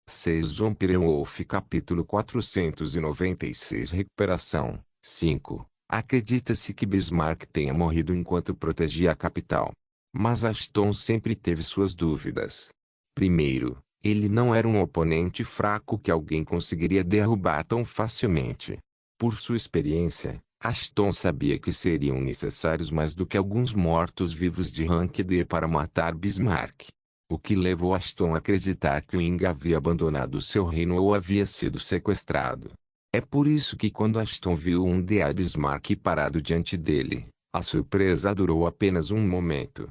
Wolf capítulo 496 Recuperação 5. Acredita-se que Bismarck tenha morrido enquanto protegia a capital. Mas Ashton sempre teve suas dúvidas. Primeiro, ele não era um oponente fraco que alguém conseguiria derrubar tão facilmente. Por sua experiência, Ashton sabia que seriam necessários mais do que alguns mortos-vivos de rank D para matar Bismarck. O que levou Ashton a acreditar que o Ing havia abandonado seu reino ou havia sido sequestrado. É por isso que quando Ashton viu um D.A. Bismarck parado diante dele, a surpresa durou apenas um momento.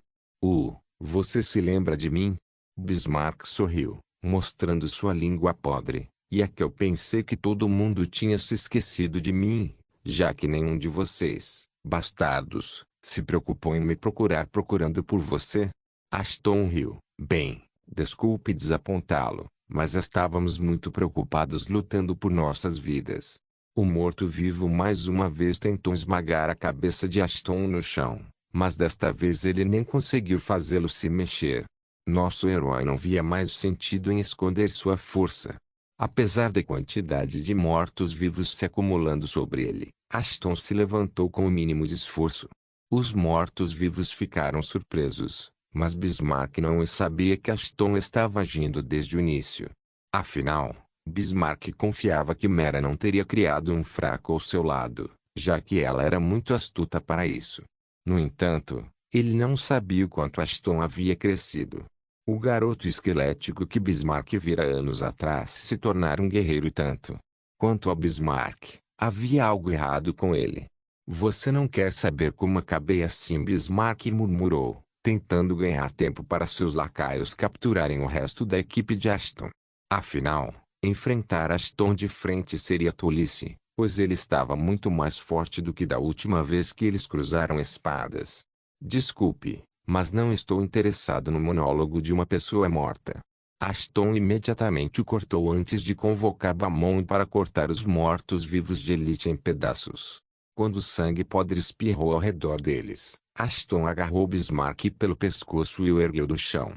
Você se lembra de mim? Bismarck sorriu, mostrando sua língua podre. E é que eu pensei que todo mundo tinha se esquecido de mim, já que nenhum de vocês, bastardos, se preocupou em me procurar procurando por você. Ashton riu. Bem, desculpe desapontá-lo, mas estávamos muito preocupados lutando por nossas vidas. O morto-vivo mais uma vez tentou esmagar a cabeça de Ashton no chão, mas desta vez ele nem conseguiu fazê-lo se mexer. Nosso herói não via mais sentido em esconder sua força. Apesar da quantidade de mortos-vivos se acumulando sobre ele, Ashton se levantou com o mínimo de esforço. Os mortos-vivos ficaram surpresos. Mas Bismarck não sabia que Ashton estava agindo desde o início. Afinal, Bismarck confiava que Mera não teria criado um fraco ao seu lado, já que ela era muito astuta para isso. No entanto, ele não sabia o quanto Ashton havia crescido. O garoto esquelético que Bismarck vira anos atrás se tornara um guerreiro tanto. Quanto a Bismarck, havia algo errado com ele. Você não quer saber como acabei assim? Bismarck murmurou, tentando ganhar tempo para seus lacaios capturarem o resto da equipe de Ashton. Afinal, enfrentar Ashton de frente seria tolice, pois ele estava muito mais forte do que da última vez que eles cruzaram espadas. Desculpe, mas não estou interessado no monólogo de uma pessoa morta. Ashton imediatamente o cortou antes de convocar Bamon para cortar os mortos-vivos de Elite em pedaços. Quando o sangue podre espirrou ao redor deles, Ashton agarrou Bismarck pelo pescoço e o ergueu do chão.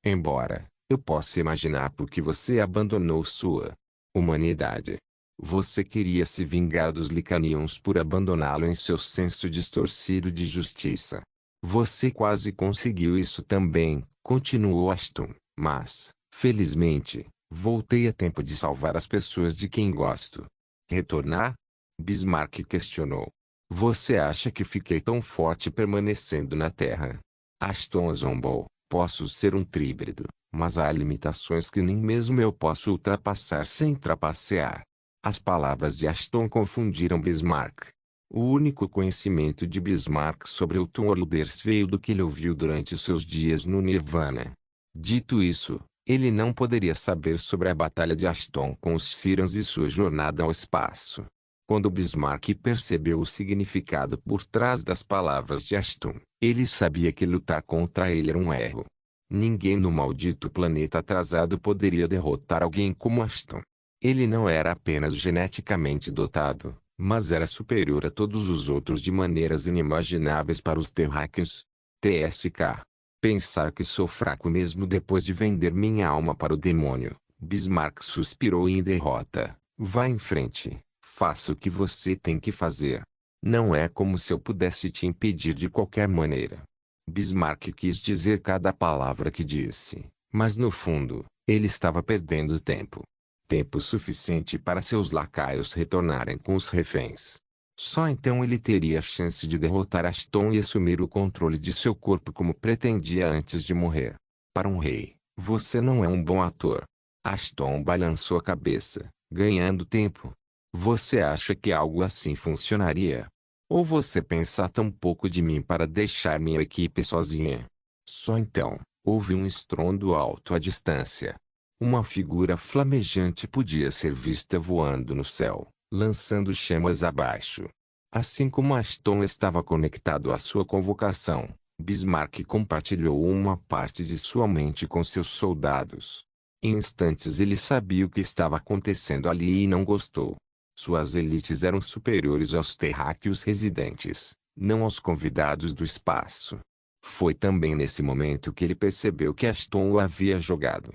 Embora eu possa imaginar por que você abandonou sua humanidade. Você queria se vingar dos Licanions por abandoná-lo em seu senso distorcido de justiça. Você quase conseguiu isso também, continuou Ashton, mas, felizmente, voltei a tempo de salvar as pessoas de quem gosto. Retornar? Bismarck questionou. Você acha que fiquei tão forte permanecendo na Terra? Ashton zombou. Posso ser um tríbrido, mas há limitações que nem mesmo eu posso ultrapassar sem trapacear. As palavras de Ashton confundiram Bismarck. O único conhecimento de Bismarck sobre o Thunderbolts veio do que ele ouviu durante seus dias no Nirvana. Dito isso, ele não poderia saber sobre a batalha de Ashton com os Cyrans e sua jornada ao espaço. Quando Bismarck percebeu o significado por trás das palavras de Ashton, ele sabia que lutar contra ele era um erro. Ninguém no maldito planeta atrasado poderia derrotar alguém como Ashton. Ele não era apenas geneticamente dotado, mas era superior a todos os outros de maneiras inimagináveis para os terráqueos. TSK. Pensar que sou fraco mesmo depois de vender minha alma para o demônio. Bismarck suspirou em derrota. Vá em frente. Faça o que você tem que fazer. Não é como se eu pudesse te impedir de qualquer maneira. Bismarck quis dizer cada palavra que disse, mas no fundo, ele estava perdendo tempo. Tempo suficiente para seus lacaios retornarem com os reféns. Só então ele teria a chance de derrotar Ashton e assumir o controle de seu corpo como pretendia antes de morrer. Para um rei, você não é um bom ator. Ashton balançou a cabeça, ganhando tempo. Você acha que algo assim funcionaria? Ou você pensa tão pouco de mim para deixar minha equipe sozinha? Só então, houve um estrondo alto à distância. Uma figura flamejante podia ser vista voando no céu, lançando chamas abaixo. Assim como Ashton estava conectado à sua convocação, Bismarck compartilhou uma parte de sua mente com seus soldados. Em instantes ele sabia o que estava acontecendo ali e não gostou. Suas elites eram superiores aos terráqueos residentes, não aos convidados do espaço. Foi também nesse momento que ele percebeu que Ashton o havia jogado.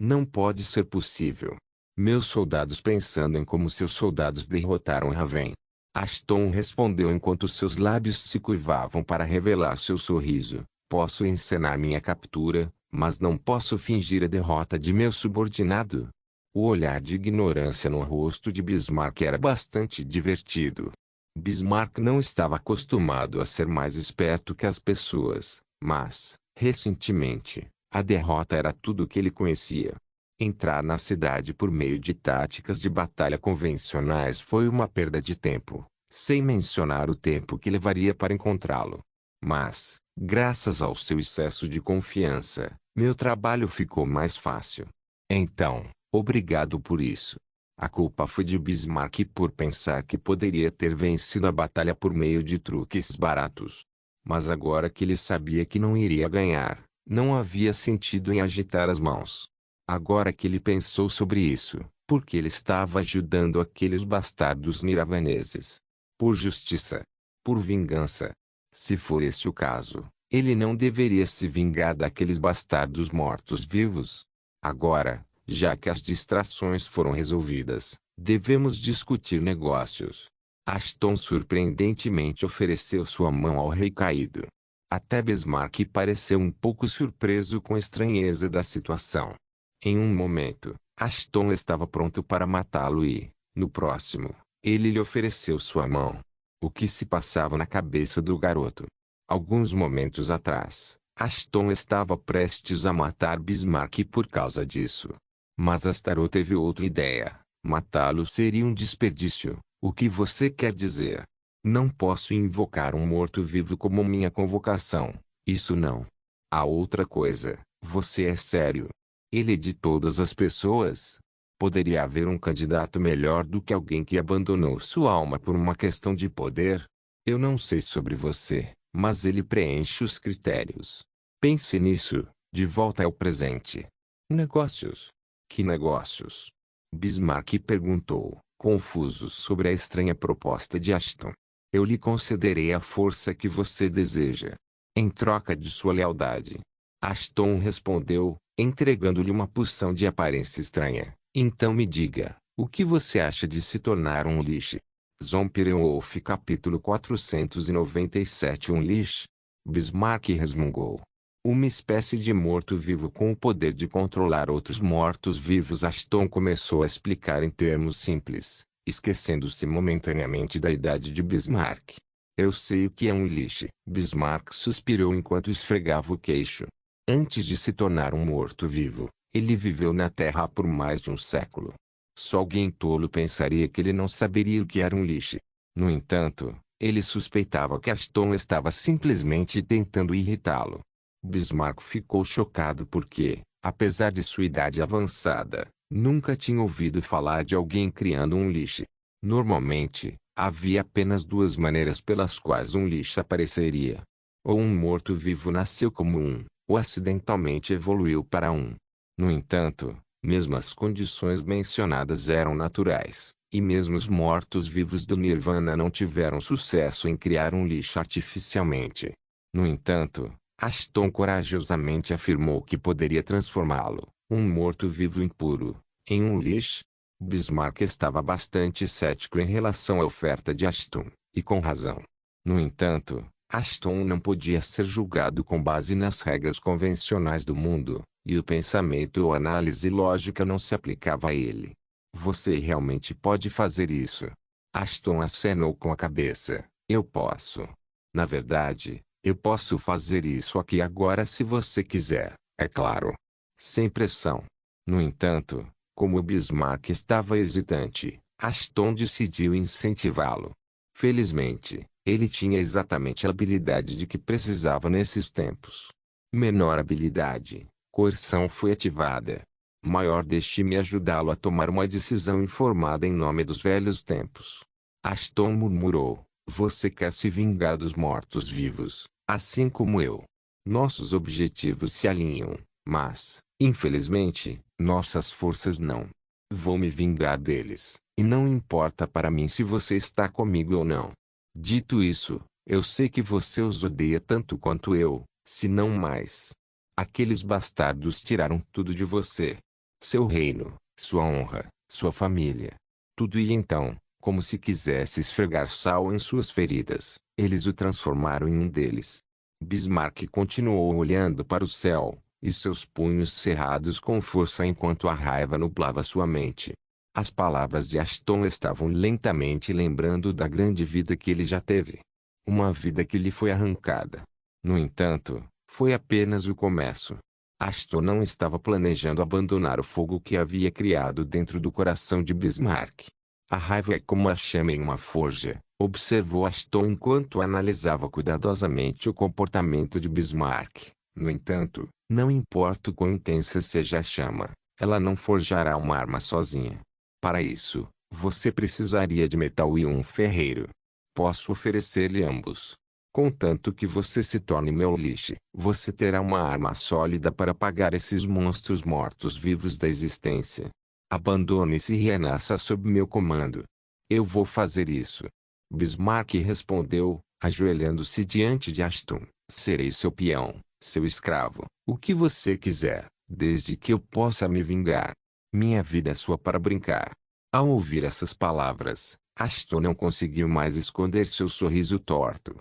Não pode ser possível. Meus soldados pensando em como seus soldados derrotaram Raven. Ashton respondeu enquanto seus lábios se curvavam para revelar seu sorriso. Posso encenar minha captura, mas não posso fingir a derrota de meu subordinado. O olhar de ignorância no rosto de Bismarck era bastante divertido. Bismarck não estava acostumado a ser mais esperto que as pessoas, mas, recentemente, a derrota era tudo o que ele conhecia. Entrar na cidade por meio de táticas de batalha convencionais foi uma perda de tempo, sem mencionar o tempo que levaria para encontrá-lo. Mas, graças ao seu excesso de confiança, meu trabalho ficou mais fácil. Então, obrigado por isso. A culpa foi de Bismarck por pensar que poderia ter vencido a batalha por meio de truques baratos. Mas agora que ele sabia que não iria ganhar, não havia sentido em agitar as mãos. Agora que ele pensou sobre isso, porque ele estava ajudando aqueles bastardos niravaneses. Por justiça. Por vingança. Se for esse o caso, ele não deveria se vingar daqueles bastardos mortos-vivos. Agora, já que as distrações foram resolvidas, devemos discutir negócios. Ashton surpreendentemente ofereceu sua mão ao rei caído. Até Bismarck pareceu um pouco surpreso com a estranheza da situação. Em um momento, Ashton estava pronto para matá-lo e, no próximo, ele lhe ofereceu sua mão. O que se passava na cabeça do garoto? Alguns momentos atrás, Ashton estava prestes a matar Bismarck por causa disso. Mas Astarô teve outra ideia. Matá-lo seria um desperdício. O que você quer dizer? Não posso invocar um morto-vivo como minha convocação. Isso não. A outra coisa, você é sério? Ele é de todas as pessoas? Poderia haver um candidato melhor do que alguém que abandonou sua alma por uma questão de poder? Eu não sei sobre você, mas ele preenche os critérios. Pense nisso, de volta ao presente. Negócios. Que negócios? Bismarck perguntou, confuso sobre a estranha proposta de Ashton. Eu lhe concederei a força que você deseja, em troca de sua lealdade. Ashton respondeu, entregando-lhe uma poção de aparência estranha. Então me diga, o que você acha de se tornar um Lich? Zompirenwolf capítulo 497 Um Lich? Bismarck resmungou. Uma espécie de morto-vivo com o poder de controlar outros mortos-vivos. Ashton começou a explicar em termos simples, esquecendo-se momentaneamente da idade de Bismarck. Eu sei o que é um Lich. Bismarck suspirou enquanto esfregava o queixo. Antes de se tornar um morto-vivo, ele viveu na Terra por mais de um século. Só alguém tolo pensaria que ele não saberia o que era um Lich. No entanto, ele suspeitava que Ashton estava simplesmente tentando irritá-lo. Bismarck ficou chocado porque, apesar de sua idade avançada, nunca tinha ouvido falar de alguém criando um Lich. Normalmente, havia apenas duas maneiras pelas quais um Lich apareceria. Ou um morto-vivo nasceu como um, ou acidentalmente evoluiu para um. No entanto, mesmo as condições mencionadas eram naturais, e mesmo os mortos-vivos do Nirvana não tiveram sucesso em criar um Lich artificialmente. No entanto, Ashton corajosamente afirmou que poderia transformá-lo, um morto-vivo impuro, em um Lich. Bismarck estava bastante cético em relação à oferta de Ashton, e com razão. No entanto, Ashton não podia ser julgado com base nas regras convencionais do mundo, e o pensamento ou análise lógica não se aplicava a ele. Você realmente pode fazer isso? Ashton acenou com a cabeça. Eu posso. Na verdade, eu posso fazer isso aqui agora se você quiser, é claro. Sem pressão. No entanto, como Bismarck estava hesitante, Ashton decidiu incentivá-lo. Felizmente, ele tinha exatamente a habilidade de que precisava nesses tempos. Menor habilidade, coerção foi ativada. Maior deixe-me ajudá-lo a tomar uma decisão informada em nome dos velhos tempos. Ashton murmurou. Você quer se vingar dos mortos-vivos, assim como eu. Nossos objetivos se alinham, mas, infelizmente, nossas forças não. Vou me vingar deles, e não importa para mim se você está comigo ou não. Dito isso, eu sei que você os odeia tanto quanto eu, se não mais. Aqueles bastardos tiraram tudo de você. seu reino, sua honra, sua família. Tudo. E então, como se quisesse esfregar sal em suas feridas, eles o transformaram em um deles. Bismarck continuou olhando para o céu, e seus punhos cerrados com força enquanto a raiva nublava sua mente. As palavras de Ashton estavam lentamente lembrando da grande vida que ele já teve. Uma vida que lhe foi arrancada. No entanto, foi apenas o começo. Ashton não estava planejando abandonar o fogo que havia criado dentro do coração de Bismarck. A raiva é como a chama em uma forja, observou Ashton enquanto analisava cuidadosamente o comportamento de Bismarck. No entanto, não importa o quão intensa seja a chama, ela não forjará uma arma sozinha. Para isso, você precisaria de metal e um ferreiro. Posso oferecer-lhe ambos. Contanto que você se torne meu lixo, você terá uma arma sólida para apagar esses monstros mortos-vivos da existência. Abandone-se e renasça sob meu comando. Eu vou fazer isso. Bismarck respondeu, ajoelhando-se diante de Ashton. Serei seu peão, seu escravo, o que você quiser, desde que eu possa me vingar. Minha vida é sua para brincar. Ao ouvir essas palavras, Ashton não conseguiu mais esconder seu sorriso torto.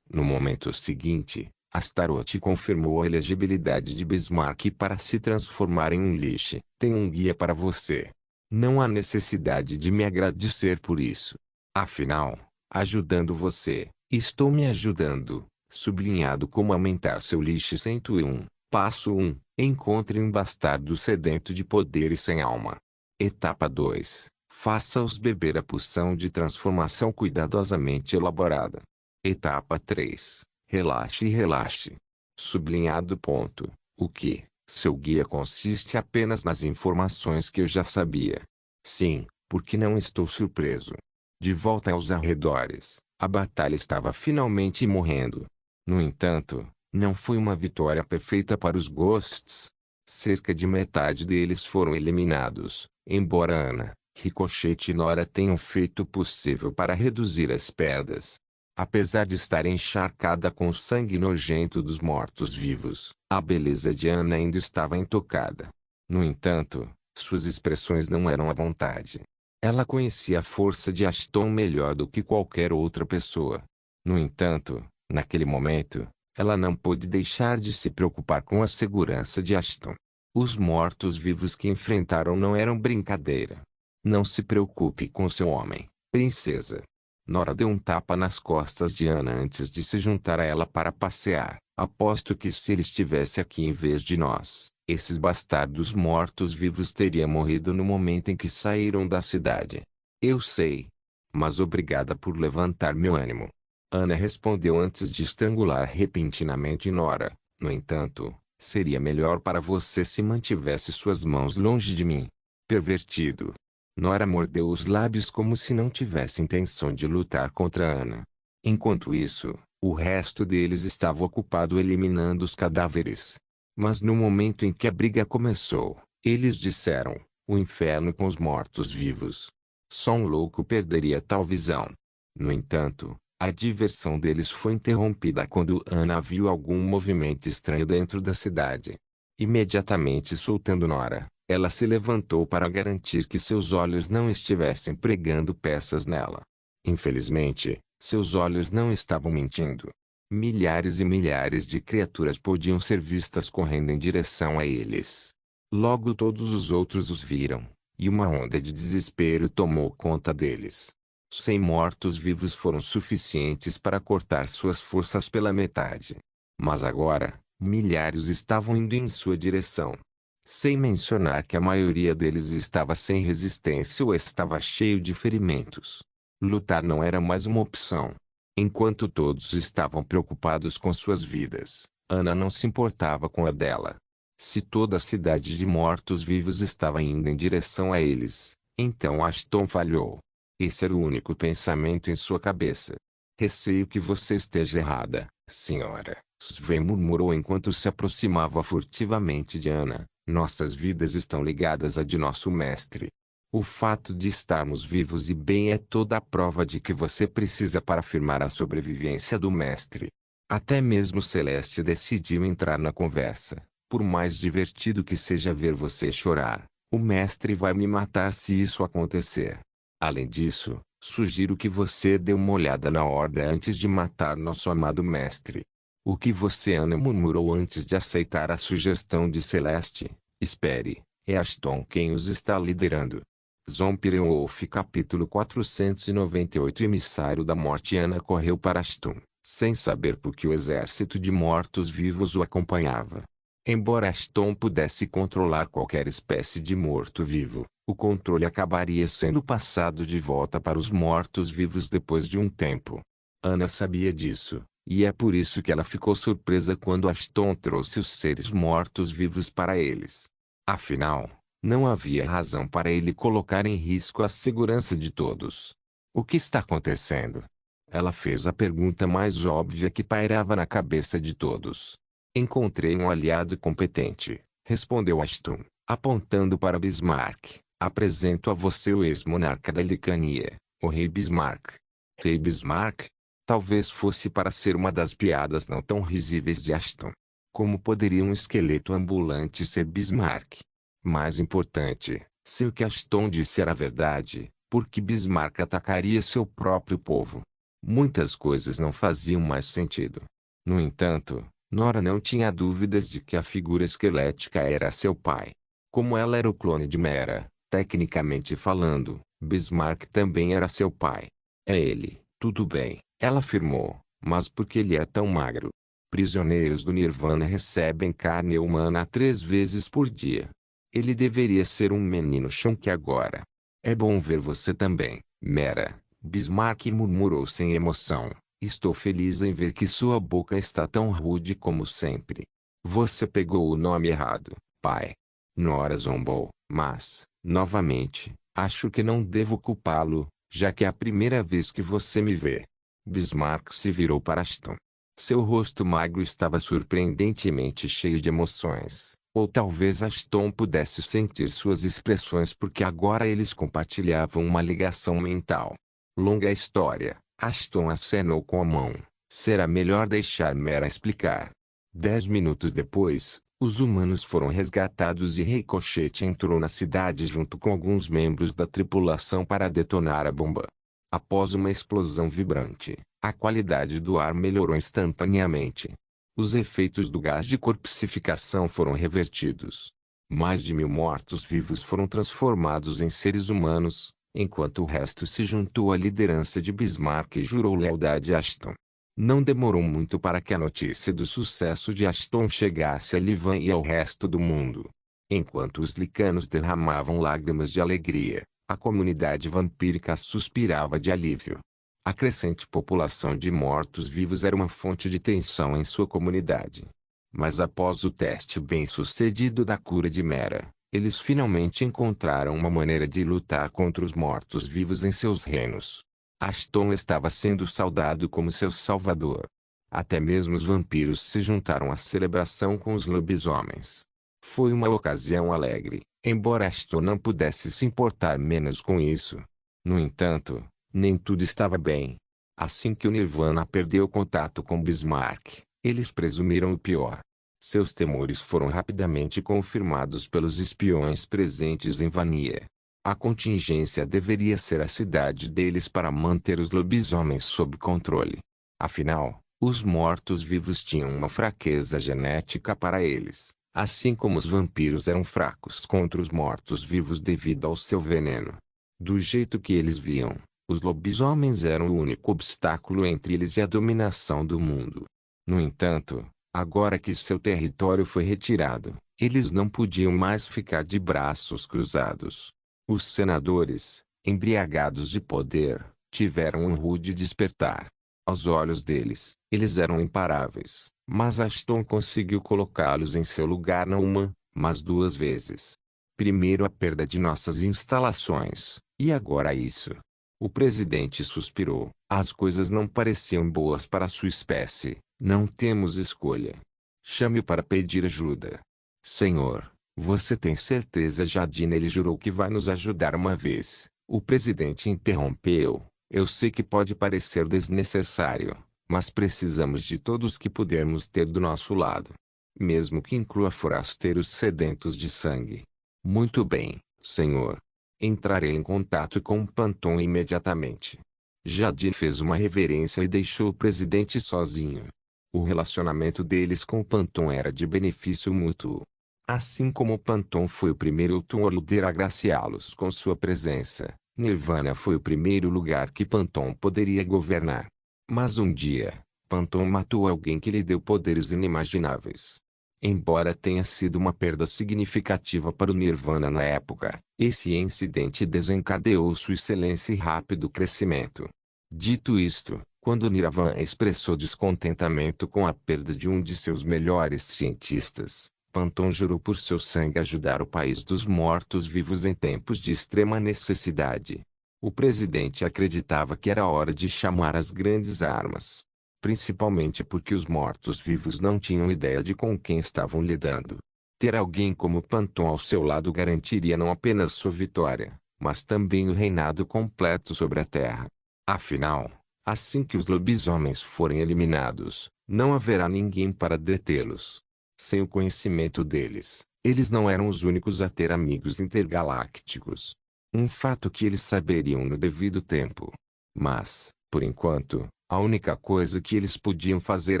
No momento seguinte, Astaroth confirmou a elegibilidade de Bismarck para se transformar em um lixo. Tenho um guia para você. Não há necessidade de me agradecer por isso. Afinal, ajudando você, estou me ajudando. Sublinhado como aumentar seu lixo 101. Passo 1. Encontre um bastardo sedento de poder e sem alma. Etapa 2. Faça-os beber a poção de transformação cuidadosamente elaborada. Etapa 3. Relaxe e relaxe. Sublinhado ponto. O que? Seu guia consiste apenas nas informações que eu já sabia. Sim, porque não estou surpreso. De volta aos arredores, a batalha estava finalmente morrendo. No entanto, não foi uma vitória perfeita para os Ghosts. Cerca de metade deles foram eliminados, embora Ana, Ricochet e Nora tenham feito o possível para reduzir as perdas. Apesar de estar encharcada com o sangue nojento dos mortos-vivos, a beleza de Ana ainda estava intocada. No entanto, suas expressões não eram à vontade. Ela conhecia a força de Ashton melhor do que qualquer outra pessoa. No entanto, naquele momento, ela não pôde deixar de se preocupar com a segurança de Ashton. Os mortos-vivos que enfrentaram não eram brincadeira. Não se preocupe com seu homem, princesa. Nora deu um tapa nas costas de Ana antes de se juntar a ela para passear. Aposto que se ele estivesse aqui em vez de nós, esses bastardos mortos-vivos teriam morrido no momento em que saíram da cidade. Eu sei. Mas obrigada por levantar meu ânimo. Ana respondeu antes de estrangular repentinamente Nora. No entanto, seria melhor para você se mantivesse suas mãos longe de mim. Pervertido. Nora mordeu os lábios como se não tivesse intenção de lutar contra Ana. Enquanto isso, o resto deles estava ocupado eliminando os cadáveres. Mas no momento em que a briga começou, eles disseram, o inferno com os mortos-vivos. Só um louco perderia tal visão. No entanto, a diversão deles foi interrompida quando Ana viu algum movimento estranho dentro da cidade. Imediatamente soltando Nora, ela se levantou para garantir que seus olhos não estivessem pregando peças nela. Infelizmente, seus olhos não estavam mentindo. Milhares e milhares de criaturas podiam ser vistas correndo em direção a eles. Logo todos os outros os viram, e uma onda de desespero tomou conta deles. 100 mortos-vivos foram suficientes para cortar suas forças pela metade. Mas agora, milhares estavam indo em sua direção. Sem mencionar que a maioria deles estava sem resistência ou estava cheio de ferimentos. Lutar não era mais uma opção. Enquanto todos estavam preocupados com suas vidas, Ana não se importava com a dela. Se toda a cidade de mortos-vivos estava indo em direção a eles, então Ashton falhou. Esse era o único pensamento em sua cabeça. Receio que você esteja errada, senhora, Sven murmurou enquanto se aproximava furtivamente de Ana. Nossas vidas estão ligadas à de nosso mestre. O fato de estarmos vivos e bem é toda a prova de que você precisa para afirmar a sobrevivência do mestre. Até mesmo Celeste decidiu entrar na conversa, por mais divertido que seja ver você chorar. O mestre vai me matar se isso acontecer. Além disso, sugiro que você dê uma olhada na ordem antes de matar nosso amado mestre. O que você, Ana, murmurou antes de aceitar a sugestão de Celeste? Espere, é Ashton quem os está liderando. Zombie Wolf capítulo 498 Emissário da Morte. Ana correu para Ashton, sem saber por que o exército de mortos-vivos o acompanhava. Embora Ashton pudesse controlar qualquer espécie de morto-vivo, o controle acabaria sendo passado de volta para os mortos-vivos depois de um tempo. Ana sabia disso, e é por isso que ela ficou surpresa quando Ashton trouxe os seres mortos-vivos para eles. Afinal, não havia razão para ele colocar em risco a segurança de todos. O que está acontecendo? Ela fez a pergunta mais óbvia que pairava na cabeça de todos. Encontrei um aliado competente, respondeu Ashton, apontando para Bismarck. Apresento a você o ex-monarca da Licânia, o rei Bismarck. Rei Bismarck? Talvez fosse para ser uma das piadas não tão risíveis de Ashton. Como poderia um esqueleto ambulante ser Bismarck? Mais importante, se o que Ashton disse era verdade, por que Bismarck atacaria seu próprio povo? Muitas coisas não faziam mais sentido. No entanto, Nora não tinha dúvidas de que a figura esquelética era seu pai. Como ela era o clone de Mera, tecnicamente falando, Bismarck também era seu pai. É ele, tudo bem, ela afirmou, mas por que ele é tão magro? Prisioneiros do Nirvana recebem carne humana 3 vezes por dia. Ele deveria ser um menino chunky agora. É bom ver você também, Mera, Bismarck murmurou sem emoção. Estou feliz em ver que sua boca está tão rude como sempre. Você pegou o nome errado, pai. Nora zombou, mas, novamente, acho que não devo culpá-lo, já que é a primeira vez que você me vê. Bismarck se virou para Ashton. Seu rosto magro estava surpreendentemente cheio de emoções, ou talvez Ashton pudesse sentir suas expressões porque agora eles compartilhavam uma ligação mental. Longa história. Ashton acenou com a mão. Será melhor deixar Mera explicar. 10 minutos depois, os humanos foram resgatados e Ricochet entrou na cidade junto com alguns membros da tripulação para detonar a bomba. Após uma explosão vibrante, a qualidade do ar melhorou instantaneamente. Os efeitos do gás de corpsificação foram revertidos. Mais de 1000 mortos-vivos foram transformados em seres humanos, enquanto o resto se juntou à liderança de Bismarck e jurou lealdade a Ashton. Não demorou muito para que a notícia do sucesso de Ashton chegasse a Livan e ao resto do mundo. Enquanto os licanos derramavam lágrimas de alegria, a comunidade vampírica suspirava de alívio. A crescente população de mortos-vivos era uma fonte de tensão em sua comunidade. Mas após o teste bem-sucedido da cura de Mera, eles finalmente encontraram uma maneira de lutar contra os mortos-vivos em seus reinos. Ashton estava sendo saudado como seu salvador. Até mesmo os vampiros se juntaram à celebração com os lobisomens. Foi uma ocasião alegre, embora Ashton não pudesse se importar menos com isso. No entanto, nem tudo estava bem. Assim que o Nirvana perdeu contato com Bismarck, eles presumiram o pior. Seus temores foram rapidamente confirmados pelos espiões presentes em Vania. A contingência deveria ser a cidade deles para manter os lobisomens sob controle. Afinal, os mortos-vivos tinham uma fraqueza genética para eles, assim como os vampiros eram fracos contra os mortos-vivos devido ao seu veneno. Do jeito que eles viam, os lobisomens eram o único obstáculo entre eles e a dominação do mundo. No entanto, agora que seu território foi retirado, eles não podiam mais ficar de braços cruzados. Os senadores, embriagados de poder, tiveram um rude despertar. Aos olhos deles, eles eram imparáveis, mas Ashton conseguiu colocá-los em seu lugar não uma, mas 2 vezes. Primeiro a perda de nossas instalações, e agora isso. O presidente suspirou. As coisas não pareciam boas para sua espécie. Não temos escolha. Chame-o para pedir ajuda. Senhor, você tem certeza? Jadina, ele jurou que vai nos ajudar uma vez. O presidente interrompeu. Eu sei que pode parecer desnecessário, mas precisamos de todos que pudermos ter do nosso lado. Mesmo que inclua forasteiros sedentos de sangue. Muito bem, senhor. Entrarei em contato com Panton imediatamente. Jadid fez uma reverência e deixou o presidente sozinho. O relacionamento deles com Panton era de benefício mútuo. Assim como Panton foi o primeiro Tourluder a agraciá-los com sua presença, Nirvana foi o primeiro lugar que Panton poderia governar. Mas um dia, Panton matou alguém que lhe deu poderes inimagináveis. Embora tenha sido uma perda significativa para o Nirvana na época, esse incidente desencadeou sua excelência e rápido crescimento. Dito isto, quando Nirvana expressou descontentamento com a perda de um de seus melhores cientistas, Panton jurou por seu sangue ajudar o país dos mortos-vivos em tempos de extrema necessidade. O presidente acreditava que era hora de chamar as grandes armas. Principalmente porque os mortos-vivos não tinham ideia de com quem estavam lidando. Ter alguém como Panton ao seu lado garantiria não apenas sua vitória, mas também o reinado completo sobre a Terra. Afinal, assim que os lobisomens forem eliminados, não haverá ninguém para detê-los. Sem o conhecimento deles, eles não eram os únicos a ter amigos intergalácticos. Um fato que eles saberiam no devido tempo. Mas, por enquanto, a única coisa que eles podiam fazer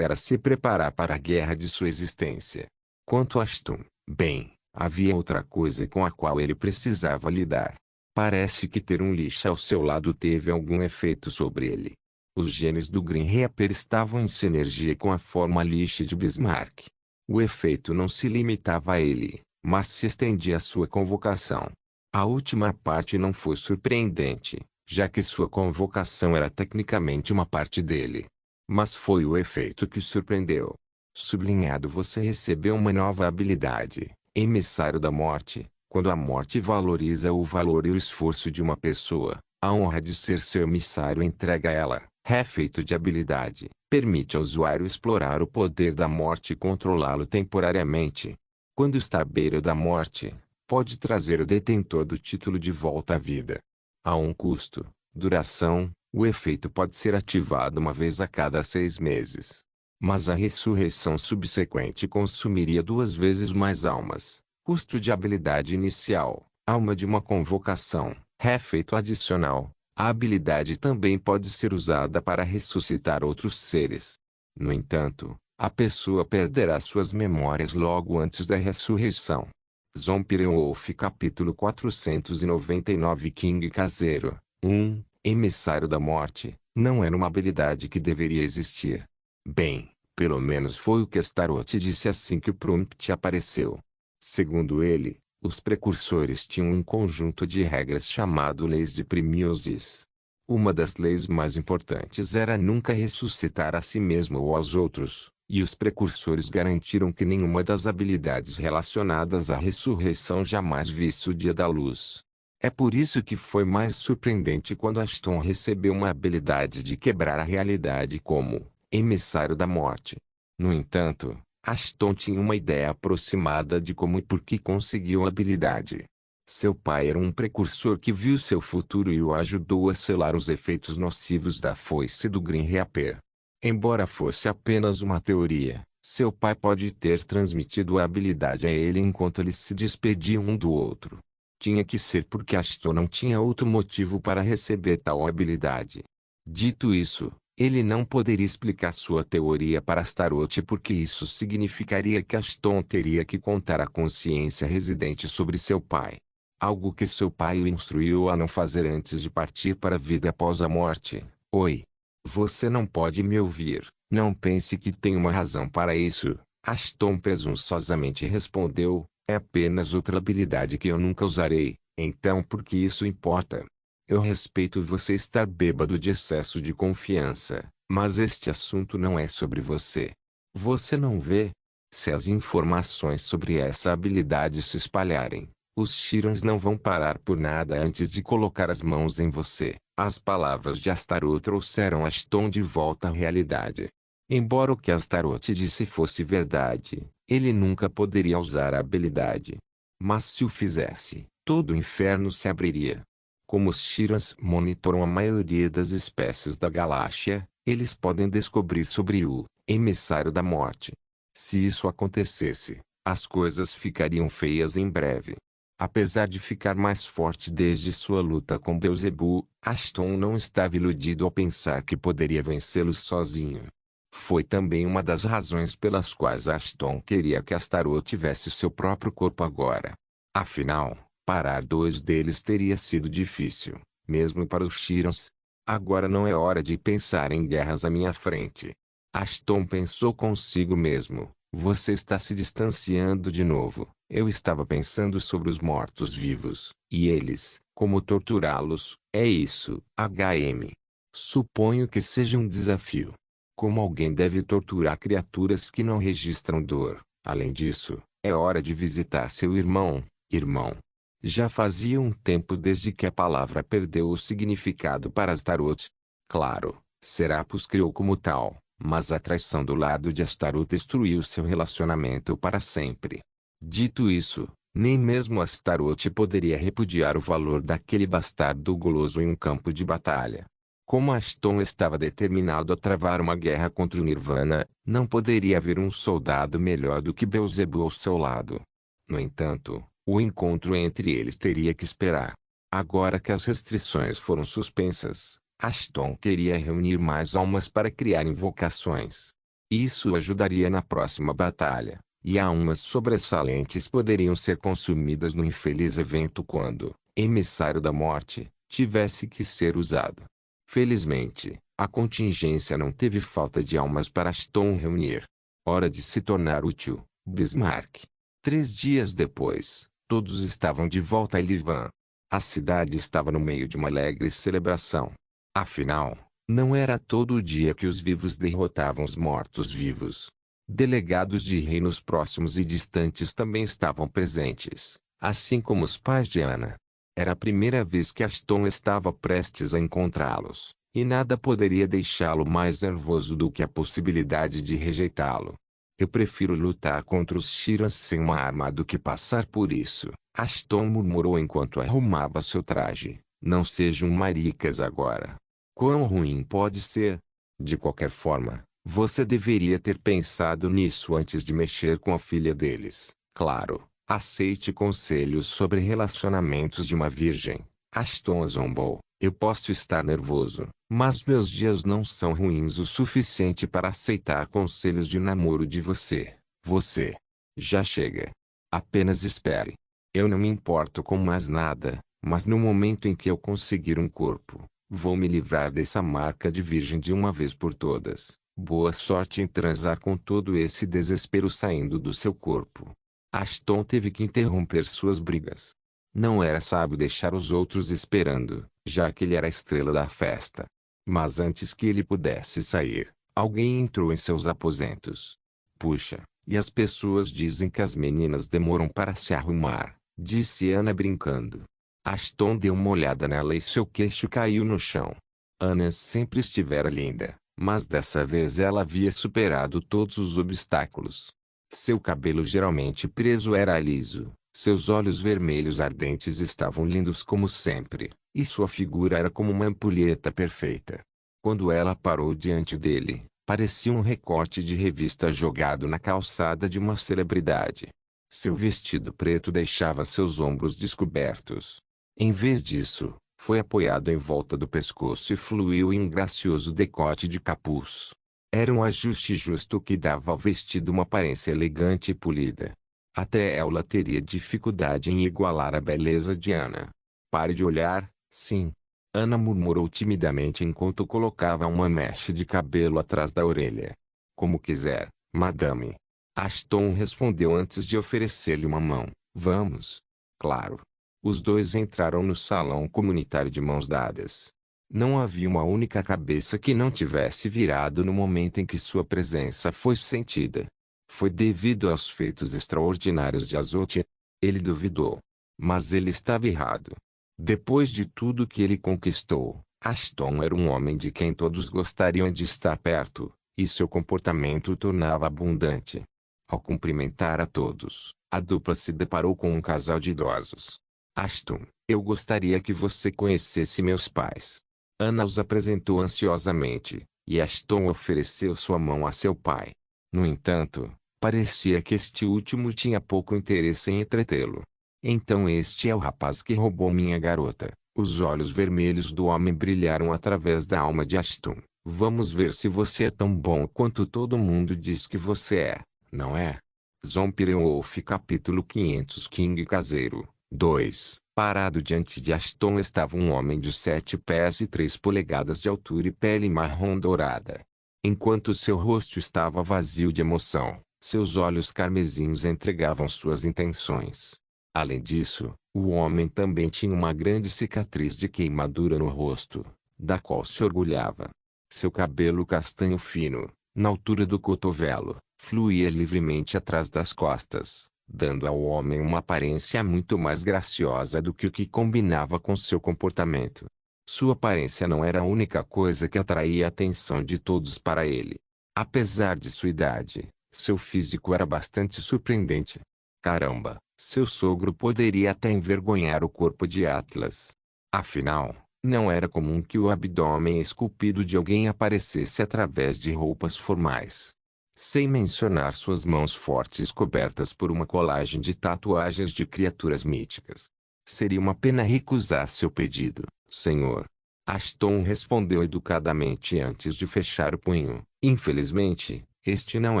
era se preparar para a guerra de sua existência. Quanto a Ashton, bem, havia outra coisa com a qual ele precisava lidar. Parece que ter um lixo ao seu lado teve algum efeito sobre ele. Os genes do Green Reaper estavam em sinergia com a forma lixo de Bismarck. O efeito não se limitava a ele, mas se estendia à sua convocação. A última parte não foi surpreendente, já que sua convocação era tecnicamente uma parte dele. Mas foi o efeito que surpreendeu. Sublinhado: você recebeu uma nova habilidade, Emissário da Morte. Quando a morte valoriza o valor e o esforço de uma pessoa, a honra de ser seu emissário entrega a ela. Refeito de habilidade, permite ao usuário explorar o poder da morte e controlá-lo temporariamente. Quando está à beira da morte, pode trazer o detentor do título de volta à vida. A um custo, duração, o efeito pode ser ativado uma vez a cada 6 meses. Mas a ressurreição subsequente consumiria 2 vezes mais almas. Custo de habilidade inicial, alma de uma convocação, refeito adicional. A habilidade também pode ser usada para ressuscitar outros seres. No entanto, a pessoa perderá suas memórias logo antes da ressurreição. Zombie Wolf capítulo 499 King Caseiro 1. Emissário da Morte, não era uma habilidade que deveria existir. Bem, pelo menos foi o que Astaroth disse assim que o prompt apareceu. Segundo ele, os precursores tinham um conjunto de regras chamado Leis de Primiosis. Uma das leis mais importantes era nunca ressuscitar a si mesmo ou aos outros, e os precursores garantiram que nenhuma das habilidades relacionadas à ressurreição jamais visse o dia da luz. É por isso que foi mais surpreendente quando Ashton recebeu uma habilidade de quebrar a realidade como Emissário da Morte. No entanto, Ashton tinha uma ideia aproximada de como e por que conseguiu a habilidade. Seu pai era um precursor que viu seu futuro e o ajudou a selar os efeitos nocivos da foice do Green Reaper. Embora fosse apenas uma teoria, seu pai pode ter transmitido a habilidade a ele enquanto eles se despediam um do outro. Tinha que ser porque Ashton não tinha outro motivo para receber tal habilidade. Dito isso, ele não poderia explicar sua teoria para Astaroth porque isso significaria que Ashton teria que contar a consciência residente sobre seu pai. Algo que seu pai o instruiu a não fazer antes de partir para a vida após a morte. Oi. Você não pode me ouvir, não pense que tem uma razão para isso. Ashton presunçosamente respondeu, é apenas outra habilidade que eu nunca usarei, então por que isso importa? Eu respeito você estar bêbado de excesso de confiança, mas este assunto não é sobre você. Você não vê? Se as informações sobre essa habilidade se espalharem, os Shirans não vão parar por nada antes de colocar as mãos em você. As palavras de Astaroth trouxeram Ashton de volta à realidade. Embora o que Astaroth disse fosse verdade, ele nunca poderia usar a habilidade. Mas se o fizesse, todo o inferno se abriria. Como os Shirans monitoram a maioria das espécies da galáxia, eles podem descobrir sobre o Emissário da Morte. Se isso acontecesse, as coisas ficariam feias em breve. Apesar de ficar mais forte desde sua luta com Beelzebub, Ashton não estava iludido ao pensar que poderia vencê-lo sozinho. Foi também uma das razões pelas quais Ashton queria que Astaroth tivesse seu próprio corpo agora. Afinal, parar dois deles teria sido difícil, mesmo para os Shirans. Agora não é hora de pensar em guerras à minha frente. Ashton pensou consigo mesmo. Você está se distanciando de novo. Eu estava pensando sobre os mortos-vivos, e eles, como torturá-los, é isso, HM. Suponho que seja um desafio. Como alguém deve torturar criaturas que não registram dor? Além disso, é hora de visitar seu irmão, irmão. Já fazia um tempo desde que a palavra perdeu o significado para Astaroth. Claro, Serapis criou como tal, mas a traição do lado de Astaroth destruiu seu relacionamento para sempre. Dito isso, nem mesmo Astaroth poderia repudiar o valor daquele bastardo guloso em um campo de batalha. Como Ashton estava determinado a travar uma guerra contra o Nirvana, não poderia haver um soldado melhor do que Beelzebub ao seu lado. No entanto, o encontro entre eles teria que esperar. Agora que as restrições foram suspensas, Ashton queria reunir mais almas para criar invocações. Isso ajudaria na próxima batalha, e almas sobressalentes poderiam ser consumidas no infeliz evento quando, emissário da morte, tivesse que ser usado. Felizmente, a contingência não teve falta de almas para Ashton reunir. Hora de se tornar útil, Bismarck. 3 dias depois, todos estavam de volta a Livan. A cidade estava no meio de uma alegre celebração. Afinal, não era todo o dia que os vivos derrotavam os mortos-vivos. Delegados de reinos próximos e distantes também estavam presentes, assim como os pais de Anna. Era a primeira vez que Ashton estava prestes a encontrá-los, e nada poderia deixá-lo mais nervoso do que a possibilidade de rejeitá-lo. Eu prefiro lutar contra os Shirans sem uma arma do que passar por isso, Ashton murmurou enquanto arrumava seu traje. Não sejam maricas agora. Quão ruim pode ser? De qualquer forma, você deveria ter pensado nisso antes de mexer com a filha deles. Claro, aceite conselhos sobre relacionamentos de uma virgem. Ashton zombou. Eu posso estar nervoso, mas meus dias não são ruins o suficiente para aceitar conselhos de namoro de você. Você. Já chega. Apenas espere. Eu não me importo com mais nada, mas no momento em que eu conseguir um corpo, vou me livrar dessa marca de virgem de uma vez por todas. Boa sorte em transar com todo esse desespero saindo do seu corpo. Ashton teve que interromper suas brigas. Não era sábio deixar os outros esperando, já que ele era a estrela da festa. Mas antes que ele pudesse sair, alguém entrou em seus aposentos. Puxa, e as pessoas dizem que as meninas demoram para se arrumar, disse Anna brincando. Ashton deu uma olhada nela e seu queixo caiu no chão. Anna sempre estivera linda, mas dessa vez ela havia superado todos os obstáculos. Seu cabelo geralmente preso era liso, seus olhos vermelhos ardentes estavam lindos como sempre, e sua figura era como uma ampulheta perfeita. Quando ela parou diante dele, parecia um recorte de revista jogado na calçada de uma celebridade. Seu vestido preto deixava seus ombros descobertos. Em vez disso, foi apoiado em volta do pescoço e fluiu em um gracioso decote de capuz. Era um ajuste justo que dava ao vestido uma aparência elegante e polida. Até ela teria dificuldade em igualar a beleza de Anna. Pare de olhar, sim. Anna murmurou timidamente enquanto colocava uma mecha de cabelo atrás da orelha. Como quiser, madame. Ashton respondeu antes de oferecer-lhe uma mão. Vamos. Claro. Os dois entraram no salão comunitário de mãos dadas. Não havia uma única cabeça que não tivesse virado no momento em que sua presença foi sentida. Foi devido aos feitos extraordinários de Azoth? Ele duvidou. Mas ele estava errado. Depois de tudo que ele conquistou, Ashton era um homem de quem todos gostariam de estar perto, e seu comportamento o tornava abundante. Ao cumprimentar a todos, a dupla se deparou com um casal de idosos. Ashton, eu gostaria que você conhecesse meus pais. Anna os apresentou ansiosamente, e Ashton ofereceu sua mão a seu pai. No entanto, parecia que este último tinha pouco interesse em entretê-lo. Então este é o rapaz que roubou minha garota. Os olhos vermelhos do homem brilharam através da alma de Ashton. Vamos ver se você é tão bom quanto todo mundo diz que você é, não é? Zombie Wolf capítulo 500 King Caseiro 2. Parado diante de Ashton estava um homem de 7 pés e 3 polegadas de altura e pele marrom dourada. Enquanto seu rosto estava vazio de emoção, seus olhos carmesinhos entregavam suas intenções. Além disso, o homem também tinha uma grande cicatriz de queimadura no rosto, da qual se orgulhava. Seu cabelo castanho fino, na altura do cotovelo, fluía livremente atrás das costas, dando ao homem uma aparência muito mais graciosa do que o que combinava com seu comportamento. Sua aparência não era a única coisa que atraía a atenção de todos para ele. Apesar de sua idade, seu físico era bastante surpreendente. Caramba, seu sogro poderia até envergonhar o corpo de Atlas. Afinal, não era comum que o abdômen esculpido de alguém aparecesse através de roupas formais. Sem mencionar suas mãos fortes cobertas por uma colagem de tatuagens de criaturas míticas. Seria uma pena recusar seu pedido, senhor. Ashton respondeu educadamente antes de fechar o punho. Infelizmente, este não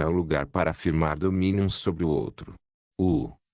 é o lugar para afirmar domínio sobre o outro.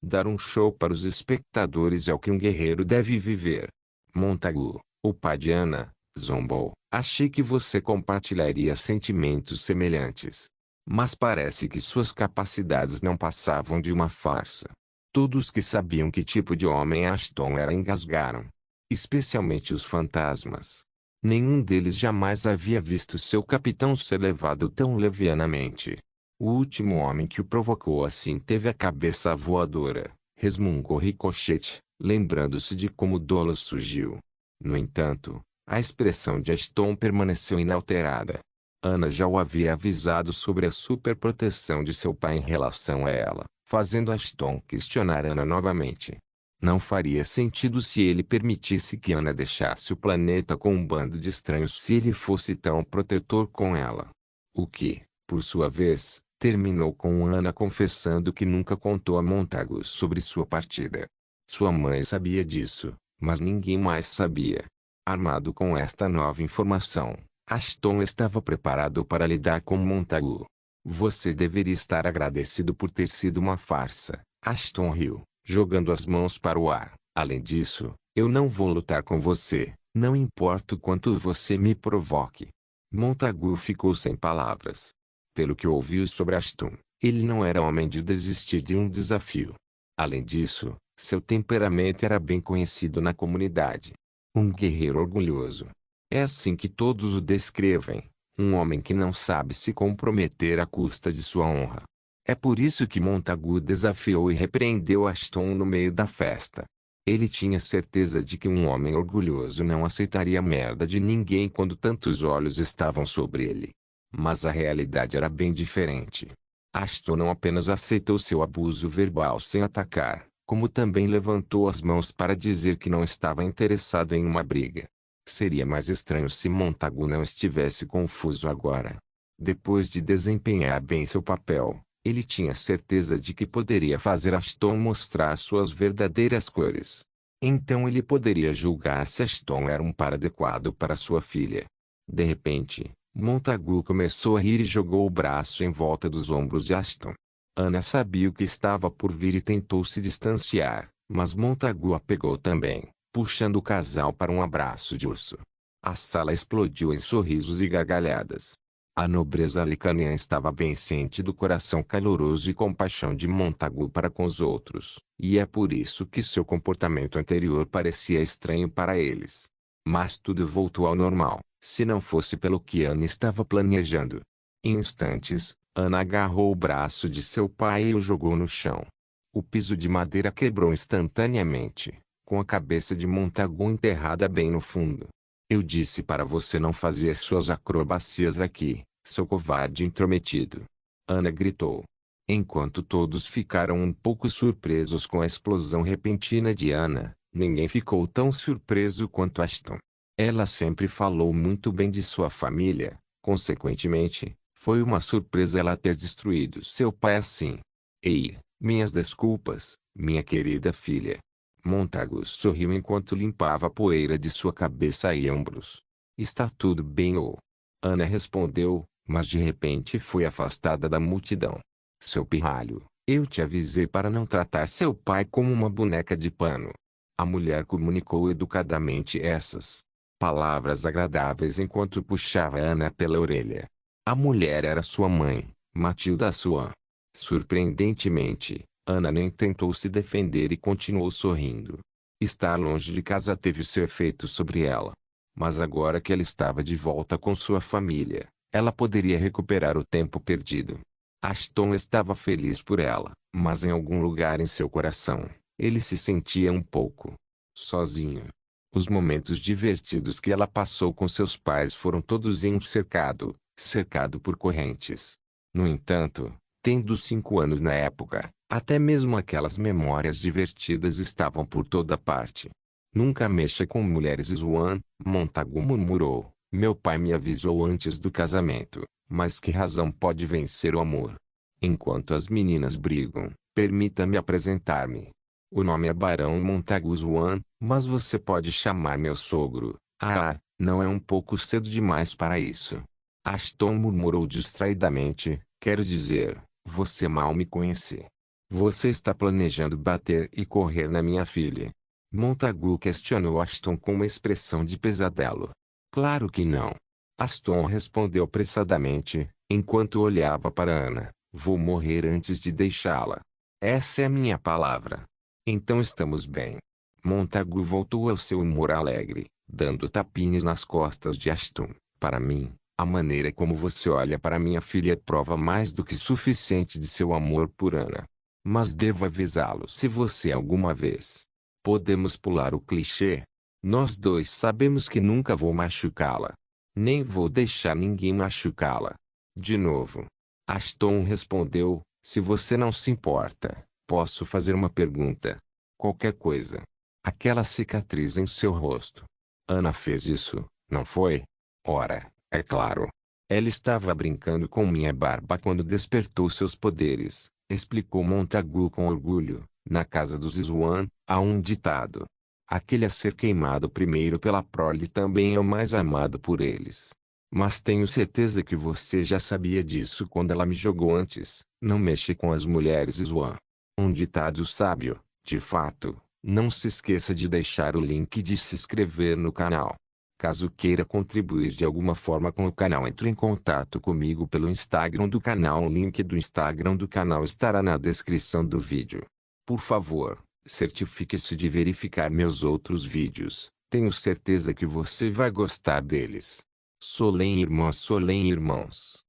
Dar um show para os espectadores é o que um guerreiro deve viver. Montagu, o pai de Ana, zombou. Achei que você compartilharia sentimentos semelhantes. Mas parece que suas capacidades não passavam de uma farsa. Todos que sabiam que tipo de homem Ashton era engasgaram. Especialmente os fantasmas. Nenhum deles jamais havia visto seu capitão ser levado tão levianamente. O último homem que o provocou assim teve a cabeça voadora, resmungou Ricochete, lembrando-se de como Dolos surgiu. No entanto, a expressão de Ashton permaneceu inalterada. Ana já o havia avisado sobre a superproteção de seu pai em relação a ela, fazendo Ashton questionar Ana novamente. Não faria sentido se ele permitisse que Ana deixasse o planeta com um bando de estranhos se ele fosse tão protetor com ela. O que, por sua vez, terminou com Ana confessando que nunca contou a Montagu sobre sua partida. Sua mãe sabia disso, mas ninguém mais sabia. Armado com esta nova informação, Ashton estava preparado para lidar com Montagu. Você deveria estar agradecido por ter sido uma farsa. Ashton riu, jogando as mãos para o ar. Além disso, eu não vou lutar com você, não importa o quanto você me provoque. Montagu ficou sem palavras. Pelo que ouviu sobre Ashton, ele não era homem de desistir de um desafio. Além disso, seu temperamento era bem conhecido na comunidade. Um guerreiro orgulhoso. É assim que todos o descrevem, um homem que não sabe se comprometer à custa de sua honra. É por isso que Montagu desafiou e repreendeu Ashton no meio da festa. Ele tinha certeza de que um homem orgulhoso não aceitaria merda de ninguém quando tantos olhos estavam sobre ele. Mas a realidade era bem diferente. Ashton não apenas aceitou seu abuso verbal sem atacar, como também levantou as mãos para dizer que não estava interessado em uma briga. Seria mais estranho se Montagu não estivesse confuso agora. Depois de desempenhar bem seu papel, ele tinha certeza de que poderia fazer Ashton mostrar suas verdadeiras cores. Então ele poderia julgar se Ashton era um par adequado para sua filha. De repente, Montagu começou a rir e jogou o braço em volta dos ombros de Ashton. Ana sabia o que estava por vir e tentou se distanciar, mas Montagu a pegou também, puxando o casal para um abraço de urso. A sala explodiu em sorrisos e gargalhadas. A nobreza alicaniana estava bem ciente do coração caloroso e compaixão de Montagu para com os outros, e é por isso que seu comportamento anterior parecia estranho para eles. Mas tudo voltou ao normal, se não fosse pelo que Ana estava planejando. Em instantes, Ana agarrou o braço de seu pai e o jogou no chão. O piso de madeira quebrou instantaneamente, com a cabeça de Montagu enterrada bem no fundo. Eu disse para você não fazer suas acrobacias aqui, seu covarde intrometido. Ana gritou. Enquanto todos ficaram um pouco surpresos com a explosão repentina de Ana, ninguém ficou tão surpreso quanto Ashton. Ela sempre falou muito bem de sua família, consequentemente, foi uma surpresa ela ter destruído seu pai assim. Ei, minhas desculpas, minha querida filha. Montagu sorriu enquanto limpava a poeira de sua cabeça e ombros. Está tudo bem, ou? Ana respondeu, mas de repente foi afastada da multidão. Seu pirralho, eu te avisei para não tratar seu pai como uma boneca de pano. A mulher comunicou educadamente essas palavras agradáveis enquanto puxava Ana pela orelha. A mulher era sua mãe, Matilda Swan. Surpreendentemente, Ana nem tentou se defender e continuou sorrindo. Estar longe de casa teve seu efeito sobre ela. Mas agora que ela estava de volta com sua família, ela poderia recuperar o tempo perdido. Ashton estava feliz por ela, mas em algum lugar em seu coração, ele se sentia um pouco sozinho. Os momentos divertidos que ela passou com seus pais foram todos em um cercado por correntes. No entanto, tendo 5 anos na época, até mesmo aquelas memórias divertidas estavam por toda parte. Nunca mexa com mulheres, Swan, Montagu murmurou. Meu pai me avisou antes do casamento, mas que razão pode vencer o amor? Enquanto as meninas brigam, permita-me apresentar-me. O nome é Barão Montagu Swan, mas você pode chamar meu sogro. Ah, não é um pouco cedo demais para isso? Ashton murmurou distraidamente, quero dizer, você mal me conhece. Você está planejando bater e correr na minha filha. Montagu questionou Ashton com uma expressão de pesadelo. Claro que não. Ashton respondeu apressadamente, enquanto olhava para Ana. Vou morrer antes de deixá-la. Essa é a minha palavra. Então estamos bem. Montagu voltou ao seu humor alegre, dando tapinhas nas costas de Ashton. Para mim, a maneira como você olha para minha filha é prova mais do que suficiente de seu amor por Ana. Mas devo avisá-lo se você alguma vez. Podemos pular o clichê. Nós dois sabemos que nunca vou machucá-la. Nem vou deixar ninguém machucá-la. De novo. Ashton respondeu, se você não se importa, posso fazer uma pergunta. Qualquer coisa. Aquela cicatriz em seu rosto. Ana fez isso, não foi? Ora, é claro. Ela estava brincando com minha barba quando despertou seus poderes, explicou Montagu com orgulho. Na casa dos Swan, há um ditado. Aquele a ser queimado primeiro pela prole também é o mais amado por eles. Mas tenho certeza que você já sabia disso quando ela me jogou antes. Não mexa com as mulheres, Swan. Um ditado sábio, de fato. Não se esqueça de deixar o link de se inscrever no canal. Caso queira contribuir de alguma forma com o canal, entre em contato comigo pelo Instagram do canal. O link do Instagram do canal estará na descrição do vídeo. Por favor, certifique-se de verificar meus outros vídeos. Tenho certeza que você vai gostar deles. Solem irmãos.